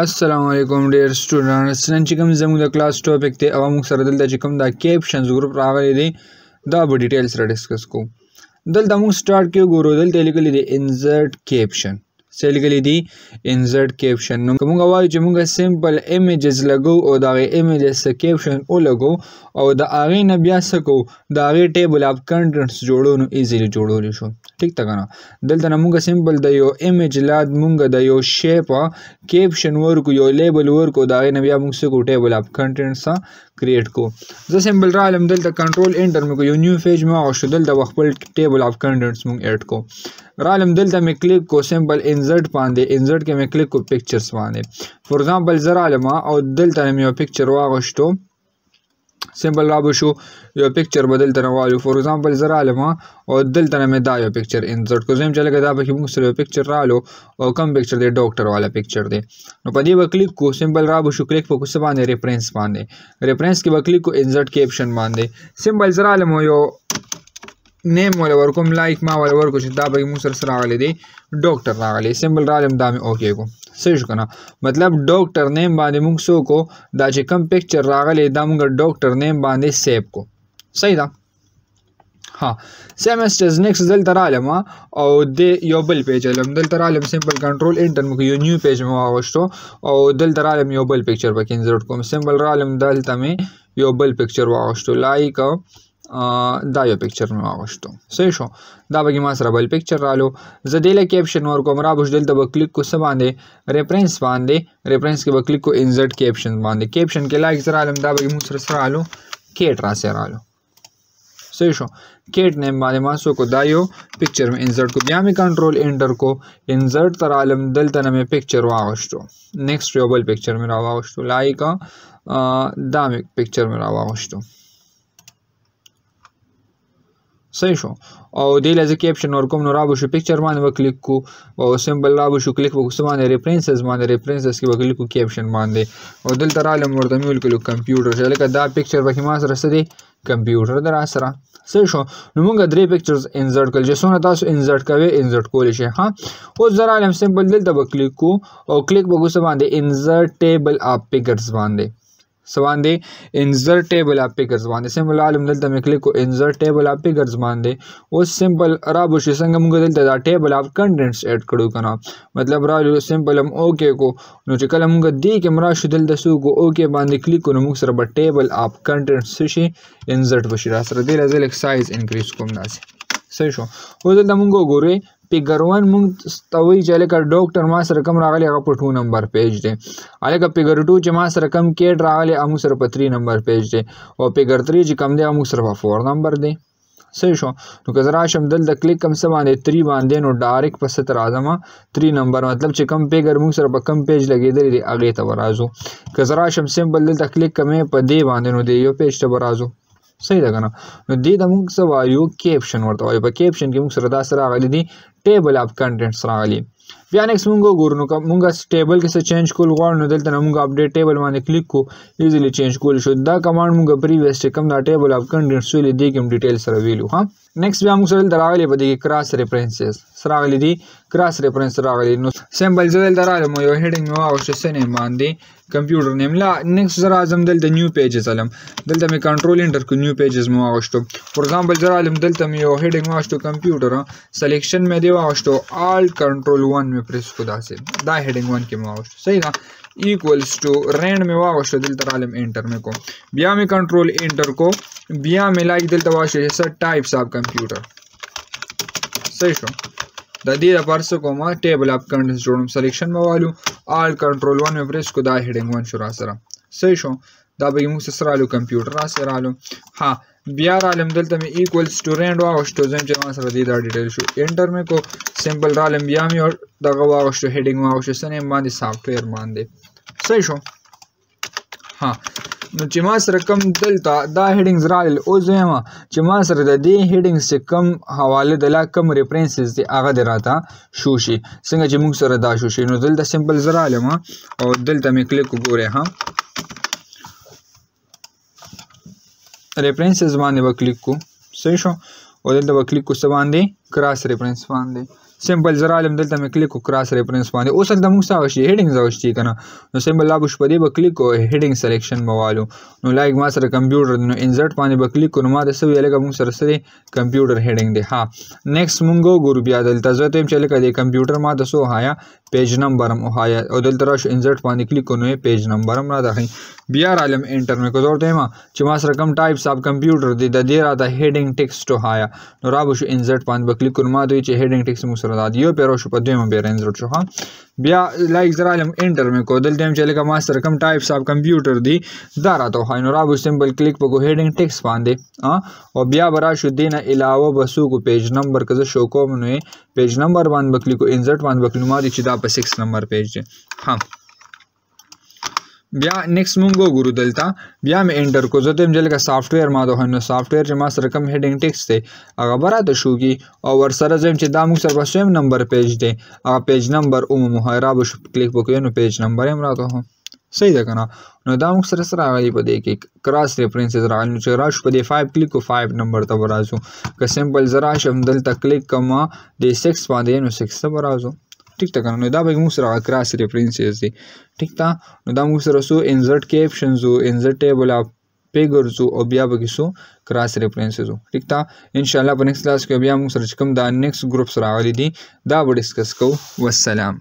अस्सलाम वालेकुम dear students none چې کوم زموږ د کلاس ټاپک ته او موږ سره دلته چې کوم دا کیپشنز ګروپ راغلی دی دا به ډیټیل سره ډسکس کوو. دلته موږ سٹارټ کې ګورو دلته لیکلی دی انسرټ کیپشن څه لیکلی دی انسرټ کیپشن. نو موږ وایو چې موږ سمپل ایمیجز لګو او دا غي ایمیجز سره کیپشن او لګو او دا هغه نه بیا څه کو دا غي ټیبل اف کنټنټس جوړو نو ایزیلی جوړول شو. ٹھیک تا کنه دلته موږ سمپل د یو ایمیج لاد موږ د یو شیپ کیپشن ورکو یو لیبل ورکو دا غي نه بیا موږ څه کو ټیبل اف کنټنټس کریټ کو. زه سمپل را علم دلته کنټرول انټر مې کو یو نیو پیج ما او شو دلته خپل ټیبل اف کنټنټس موږ اډ کو. را علم دلته مې کلیک کو سمپل انسرټ باندې انسرټ کې مې کلیک کو پکچرز باندې فور ایگزامپل زه را علم او دلته مې یو پکچر واغشتو سمپل را بشو یو پکچر بدل تر والو فور ایگزامپل زه را علم او دلته مې دا یو پکچر انسرټ کو زم چې لګا دا به موږ سره پکچر رالو او کم پکچر دی ډاکټر والا پکچر دی. نو په دې به کلیک کو سمپل را بشو کلیک په کوڅه باندې ریفرنس باندې ریفرنس کې به کلیک کو انسرټ کیپشن باندې سمپل زه را علم یو نیم ولا ورکوم لایک ما ولا ورکو چې دا به موږ سره راغلی دی ډاکټر راغلی سمپل را علم دا مې اوکې کو صحیح شو کنه مطلب ډاکټر نیم باندې موږ سو کو دا چې کم پکچر راغلی دا موږ ډاکټر نیم باندې سیو کو صحیح ده. ها سیمسترز نیکسٹ دلته را علم او د یو بل پیج علم دلته را علم سمپل کنټرول انټر مو یو نیو پیج مو واغشتو او دلته را علم یو بل پکچر پکې انسرټ کوم سمپل را علم دلته مې یو بل پکچر واغشتو لایک دا یو پکچر مې واغشتو صحیح شو دا به ما سره بل پکچر رالو زه دله کیپشن ورکوم را بش دلته به کلیک کو څه باندې ریفرنس کې به کلیک کو انسرټ کیپشن باندې کیپشن کې لایک سره علم دا به مو سره رالو کیټ را سره رالو صحیح شو کیټ نیم باندې ما سو کو دا یو پکچر مې انسرټ کو بیا مې کنټرول انټر کو انسرټ تر علم دلته مې پکچر واغشتو نیکسٹ یو بل پکچر مې را واغشتو لایک دا مې پکچر مې را واغشتو صحیح شو او دی لازم کیپشن ورکوم نو را بشو پکچر باندې وکلیک کو او سمبل را بشو کلیک وکړو باندې ریفرنسز کې وکلیک کو کیپشن باندې او دلته را لم ورته میول کلو کمپیوټر چې لکه دا پکچر به ما سره سره کمپیوټر در سره صحیح شو نو موږ درې پکچرز انسرټ کړل چې څونه تاسو انسرټ کوئ انسرټ کولی شئ. ها اوس زه را لم سمپل دلته به کلیک کو او کلیک وکړو باندې انسرټ ټیبل اف فګرز باندې سواندې انسرټ ټیبل اف فګرز باندې سمپل عالم دلته مې کلیک کو انسرټ ټیبل اف فګرز باندې اوس سمپل را بشي څنګه موږ دلته دا ټیبل اف کنټنټس اډ کړو کنه مطلب را سمپل هم اوکې کو نو چې کله موږ دې کې مرا شو دلته سو کو اوکې باندې کلیک کو نو موږ سره به ټیبل اف کنټنټس شي انسرټ بشي را سره دې لازم سایز انکریز کوم داسې صحیح شو او دلته موږ ګورئ فګر 1 موږ توي چې لکه ډاکټر ما سره کم راغلی هغه په 2 نمبر پیج دی الکه فګر 2 چې ما سره کم کېټ راغلی هغه سره په 3 نمبر پیج دی او فګر 3 چې کم دی هغه سره په 4 نمبر دی صحیح شو نو که زرا شم دلته کلیک کم څه باندې 3 باندې نو ډایرکټ په 7 راځم 3 نمبر مطلب چې کم فګر موږ سره په کم پیج لګیدل دی هغه ته ورازو که زرا شم سمپل دلته کلیک کمې په دی باندې نو دی یو پیج ته ورازو صحیح ده کنه نو دې د موږ څه وایو کیپشن ورته وایو په کیپشن کې موږ سره دا سره راغلي دي ټیبل اف کنټنټس راغلي. بیا نیکسٹ موږ ګورو نو موږ ټیبل کې څه چینج کول غواړو نو دلته موږ اپډیټ ټیبل باندې کلیک کو ایزیلی چینج کول شو دا کمانډ موږ پریویس چې کوم دا ټیبل اف کنټنټس ولې دې کوم ډیټیل سره ویلو. ها نیکسٹ بیا موږ سره راغلي په دې کراس ریفرنسز راغلي دي کراس ریفرنس راغلي نو سمبل زل درالم یو هډینګ نو او څه نه باندې کمپیوټر نیم لا نیکسٹ زرا اعظم دلته نیو پیجز علم دلته می کنټرول انټر کو نیو پیجز مو واغشتو فور ایگزامپل زرا علم دلته می یو هډینګ واغشتو کمپیوټر سلیکشن می دی واغشتو آل کنټرول 1 می پریس کو داسې دا هډینګ 1 کې مو واغشتو صحیح ده equals to رینډ می واغشتو دلته علم انټر می کو بیا می کنټرول انټر کو بیا می لایک دلته واغشتو سر ټایپس اف کمپیوټر صحیح شو د دې لپاره څه کوم ټیبل اف کنټنټس جوړوم سلیکشن موالو آل کنټرول 1 مې پریس کو دا هډینګ 1 شو را سره صحیح شو دا به موږ سره رالو کمپیوټر را سره رالو. ها بیا رالم دلته مې ایکوالز ټو رینډ واغشتو زم چې ما سره دې دا ډیټیل شو انټر مې کو سمپل رالم بیا مې دغه واغشتو هډینګ واغشتو سنه باندې سافټویر باندې صحیح شو. ها نو چې ما سره کم دلته دا هډینګز رال او زما چې ما سره د دې هډینګز چې کم حواله د لا کم ریفرنسز دي هغه دراته شو شي څنګه چې موږ سره دا شو شي نو دلته سمپل زرا علم او دلته مې کلیک وګورئ. ها ریفرنسز باندې وکلیک کو صحیح شو او دلته وکلیک کو څه باندې کراس ریفرنس باندې سمپل زه رالم دلته مې کلیک وکړو کراس ریفرنس باندې. اوس هلته موږ څه وشي هیډینګز راوشتي که نه نو سمپل لا به شو په دې به کلیک وکړو هیډینګ سلیکشن به والو نو لایک ما سره کمپیوټر دی نو انزرټ باندې به کلیک کړو نو ما ته څه ویل لکه موږ سره څه دی کمپیوټر هیډینګ دی. ها نیکسټ مونږ وګورو بیا دلته زه ته یم چې لکه د کمپیوټر ما ته څه وښایه پیج نمبر هم وښایه او دلته راشو انزرټ باندې کلیک کړو نو پیج نمبر هم راته ښایي. بیا رالم انټر مې کړو زه ورته یم چې ما سره کوم ټایپس آف کمپیوټر دی د دې راته هیډینګ ټیکسټ وښایه نو را به شو انزرټ باندې به کلیک کړو ما ته وایي چې هیډینګ ټیکسټ موږ سره دا دی یو پې راشو په دویمه بیا انزرټ شو. ها بیا لایک زه رالم انټر مې کړو دلته یم چې لکه ما سره کوم ټایپس آف کمپیوټر دی دا راته وښایي نو را به سمپل کلیک په کړو هیډینګ ټیکسټ باندې او بیا به راشو دې نه علاوه به څه وکړو پیج نمبر که زه شو کوم نو پیج نمبر باندې به کلیک کړو انزرټ باندې به کلیک ما دی چې دا په 6 نمبر پیج دی. ها بیا نیکسټ مونږ وګورو دلته بیا مې انټر کړو زه ته یم چې لکه سافټویر ما ته وښایي نو سافټویر چې ما سره کوم هیډینګ ټیکسټ دی هغه به راته شو کي او ورسره زه یم چې دا موږ سره په 100 نمبر پیج دی هغه پیج نمبر ومومو را به شو کلیک وکړو نو پیج نمبر هم راته صحیح ده که نه نو دا موږ سره څه راغلي په دې کې کراس ریفرنسز راغلي نو چې راشو په دې 5 کلیک کو 5 نمبر ته به راځو که سمپل زه راشم دلته کلیک کوم د 6 باندې نو 6 ته به راځو ټیک ده که نه نو دا به موږ سره کراس ریفرنسز دی ټیک ده نو دا موږ سره څو انزرټ کیپشنز وو انزرټ ټیبل آف فیګرز وو او بیا به کې څو کراس ریفرنسز وو ټیک ده. انشاءالله په نیکسټ کلاس کې بیا موږ سره چې کوم دا نیکسټ ګروپس راغلي دي دا به ډسکس کوو. والسلام.